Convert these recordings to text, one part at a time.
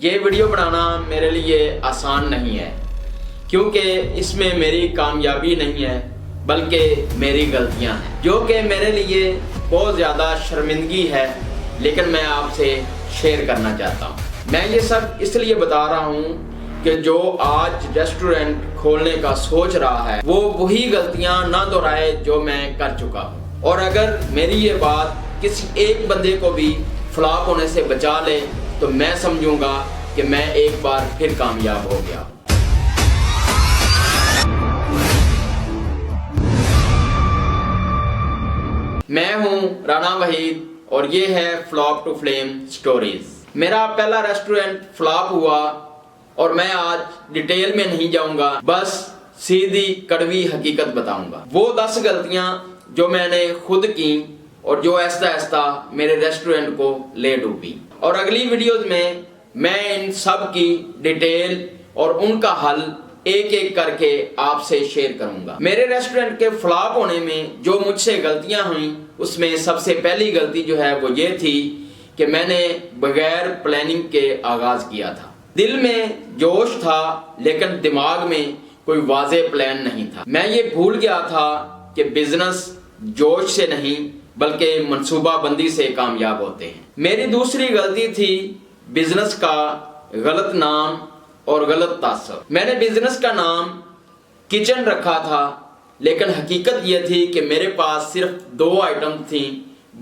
یہ ویڈیو بنانا میرے لیے آسان نہیں ہے کیونکہ اس میں میری کامیابی نہیں ہے بلکہ میری غلطیاں ہیں جو کہ میرے لیے بہت زیادہ شرمندگی ہے، لیکن میں آپ سے شیئر کرنا چاہتا ہوں۔ میں یہ سب اس لیے بتا رہا ہوں کہ جو آج ریسٹورنٹ کھولنے کا سوچ رہا ہے وہ وہی غلطیاں نہ دہرائے جو میں کر چکا ہوں، اور اگر میری یہ بات کسی ایک بندے کو بھی فلاپ ہونے سے بچا لے تو میں سمجھوں گا کہ میں ایک بار پھر کامیاب ہو گیا۔ میں ہوں رانا وحید اور یہ ہے فلاپ ٹو فلیم سٹوریز۔ میرا پہلا ریسٹورنٹ فلاپ ہوا اور میں آج ڈیٹیل میں نہیں جاؤں گا، بس سیدھی کڑوی حقیقت بتاؤں گا۔ وہ 10 غلطیاں جو میں نے خود کی اور جو آہستہ آہستہ میرے ریسٹورنٹ کو لے ڈوبی، اور اگلی ویڈیوز میں ان سب کی ڈیٹیل اور ان کا حل ایک ایک کر کے آپ سے شیئر کروں گا۔ میرے ریسٹورنٹ کے فلاپ ہونے میں جو مجھ سے غلطیاں ہوئیں اس میں سب سے پہلی غلطی جو ہے وہ یہ تھی کہ میں نے بغیر پلاننگ کے آغاز کیا تھا۔ دل میں جوش تھا لیکن دماغ میں کوئی واضح پلان نہیں تھا۔ میں یہ بھول گیا تھا کہ بزنس جوش سے نہیں بلکہ منصوبہ بندی سے کامیاب ہوتے ہیں۔ میری دوسری غلطی تھی بزنس کا غلط نام اور غلط تاثر۔ میں نے بزنس کا نام کچن رکھا تھا لیکن حقیقت یہ تھی کہ میرے پاس صرف 2 آئٹم تھیں،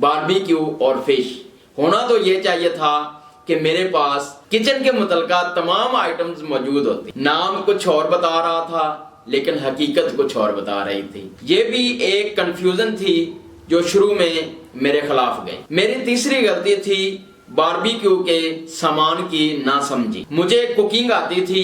باربیکیو اور فش۔ ہونا تو یہ چاہیے تھا کہ میرے پاس کچن کے متعلقہ تمام آئٹمز موجود ہوتی۔ نام کچھ اور بتا رہا تھا لیکن حقیقت کچھ اور بتا رہی تھی۔ یہ بھی ایک کنفیوژن تھی جو شروع میں میرے خلاف گئی۔ میری تیسری غلطی تھی باربیکیو کے سامان کی ناسمجھی۔ مجھے کوکنگ آتی تھی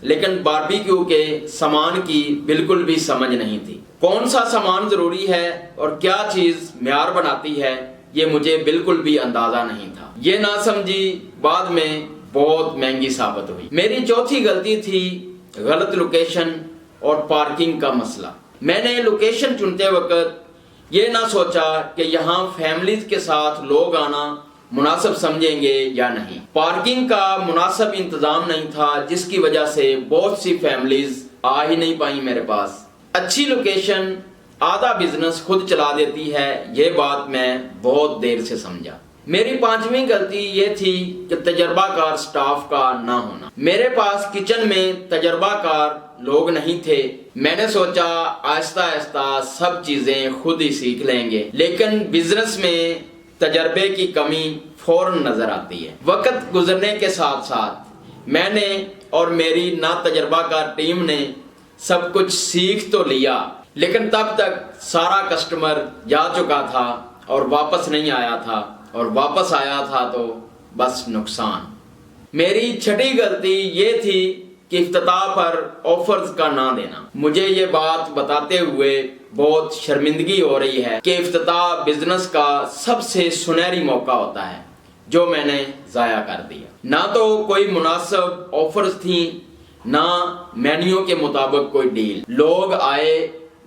لیکن باربیکیو کے سامان کی بالکل بھی سمجھ نہیں تھی۔ کون سا سامان ضروری ہے اور کیا چیز معیار بناتی ہے یہ مجھے بالکل بھی اندازہ نہیں تھا۔ یہ ناسمجھی بعد میں بہت مہنگی ثابت ہوئی۔ میری چوتھی غلطی تھی غلط لوکیشن اور پارکنگ کا مسئلہ۔ میں نے لوکیشن چنتے وقت یہ نہ سوچا کہ یہاں فیملیز کے ساتھ لوگ آنا مناسب سمجھیں گے یا نہیں۔ پارکنگ کا مناسب انتظام نہیں تھا جس کی وجہ سے بہت سی فیملیز آ ہی نہیں پائیں میرے پاس۔ اچھی لوکیشن آدھا بزنس خود چلا دیتی ہے، یہ بات میں بہت دیر سے سمجھا۔ میری 5ویں غلطی یہ تھی کہ تجربہ کار سٹاف کا نہ ہونا۔ میرے پاس کچن میں تجربہ کار لوگ نہیں تھے۔ میں نے سوچا آہستہ آہستہ سب چیزیں خود ہی سیکھ لیں گے، لیکن بزنس میں تجربے کی کمی فوراً نظر آتی ہے۔ وقت گزرنے کے ساتھ ساتھ میں نے اور میری نا تجربہ کار ٹیم نے سب کچھ سیکھ تو لیا، لیکن تب تک سارا کسٹمر جا چکا تھا اور واپس نہیں آیا تھا، اور واپس آیا تھا تو بس نقصان۔ میری 6ٹھی غلطی یہ تھی کہ افتتاح پر آفرز کا نہ دینا۔ مجھے یہ بات بتاتے ہوئے بہت شرمندگی ہو رہی ہے کہ افتتاح بزنس کا سب سے سنہری موقع ہوتا ہے جو میں نے ضائع کر دیا۔ نہ تو کوئی مناسب آفرز تھیں، نہ مینیو کے مطابق کوئی ڈیل۔ لوگ آئے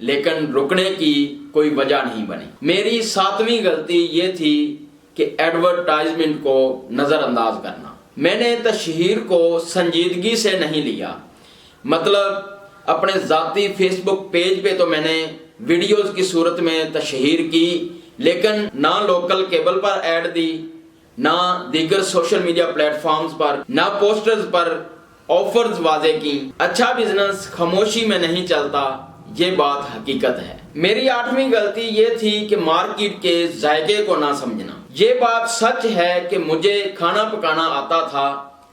لیکن رکنے کی کوئی وجہ نہیں بنی۔ میری 7ویں غلطی یہ تھی کہ ایڈورٹائزمنٹ کو نظر انداز کرنا۔ میں نے تشہیر کو سنجیدگی سے نہیں لیا۔ مطلب اپنے ذاتی فیس بک پیج پہ تو میں نے ویڈیوز کی صورت میں تشہیر کی، لیکن نہ لوکل کیبل پر ایڈ دی، نہ دیگر سوشل میڈیا پلیٹ فارمز پر، نہ پوسٹرز پر آفرز واضح کی۔ اچھا بزنس خاموشی میں نہیں چلتا، یہ بات حقیقت ہے۔ میری 8ویں غلطی یہ تھی کہ مارکیٹ کے ذائقے کو نہ سمجھنا۔ یہ بات سچ ہے کہ مجھے کھانا پکانا آتا تھا،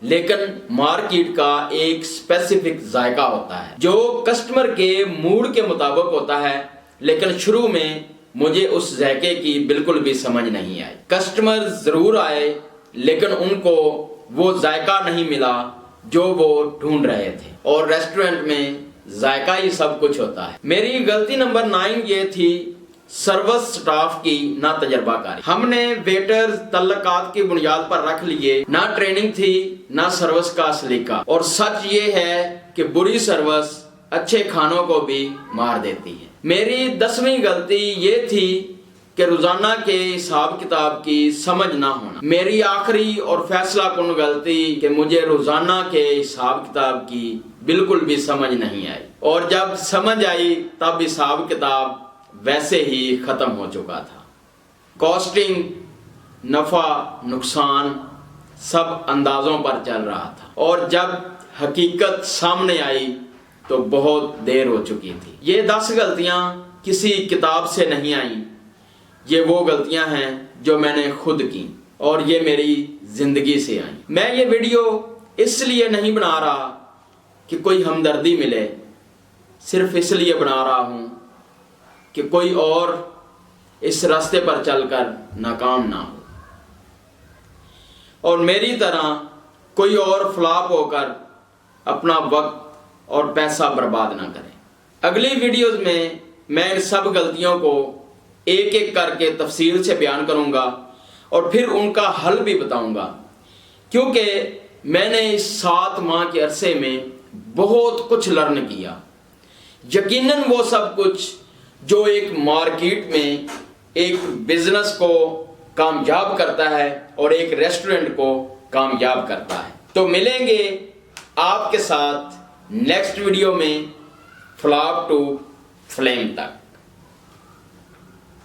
لیکن مارکیٹ کا ایک اسپیسیفک ذائقہ ہوتا ہے جو کسٹمر کے موڈ کے مطابق ہوتا ہے، لیکن شروع میں مجھے اس ذائقے کی بالکل بھی سمجھ نہیں آئی۔ کسٹمر ضرور آئے لیکن ان کو وہ ذائقہ نہیں ملا جو وہ ڈھونڈ رہے تھے، اور ریسٹورنٹ میں ذائقہ ہی سب کچھ ہوتا ہے۔ میری غلطی نمبر 9 یہ تھی سروس سٹاف کی نہ تجربہ کاری۔ ہم نے ویٹرز تعلقات کی بنیاد پر رکھ لیے، نہ ٹریننگ تھی نہ سروس کا سلیقہ، اور سچ یہ ہے کہ بری سروس اچھے کھانوں کو بھی مار دیتی ہے۔ میری 10ویں غلطی یہ تھی کہ روزانہ کے حساب کتاب کی سمجھ نہ ہونا۔ میری آخری اور فیصلہ کن غلطی کہ مجھے روزانہ کے حساب کتاب کی بالکل بھی سمجھ نہیں آئی، اور جب سمجھ آئی تب حساب کتاب ویسے ہی ختم ہو چکا تھا۔ کاسٹنگ، نفع نقصان سب اندازوں پر چل رہا تھا، اور جب حقیقت سامنے آئی تو بہت دیر ہو چکی تھی۔ یہ 10 غلطیاں کسی کتاب سے نہیں آئیں، یہ وہ غلطیاں ہیں جو میں نے خود کی اور یہ میری زندگی سے آئیں۔ میں یہ ویڈیو اس لیے نہیں بنا رہا کہ کوئی ہمدردی ملے، صرف اس لیے بنا رہا ہوں کہ کوئی اور اس راستے پر چل کر ناکام نہ ہو اور میری طرح کوئی اور فلاپ ہو کر اپنا وقت اور پیسہ برباد نہ کرے۔ اگلی ویڈیوز میں ان سب غلطیوں کو ایک ایک کر کے تفصیل سے بیان کروں گا اور پھر ان کا حل بھی بتاؤں گا، کیونکہ میں نے اس 7 ماہ کے عرصے میں بہت کچھ لرن کیا۔ یقیناً وہ سب کچھ جو ایک مارکیٹ میں ایک بزنس کو کامیاب کرتا ہے اور ایک ریسٹورنٹ کو کامیاب کرتا ہے۔ تو ملیں گے آپ کے ساتھ نیکسٹ ویڈیو میں، فلاپ ٹو فلیم تک۔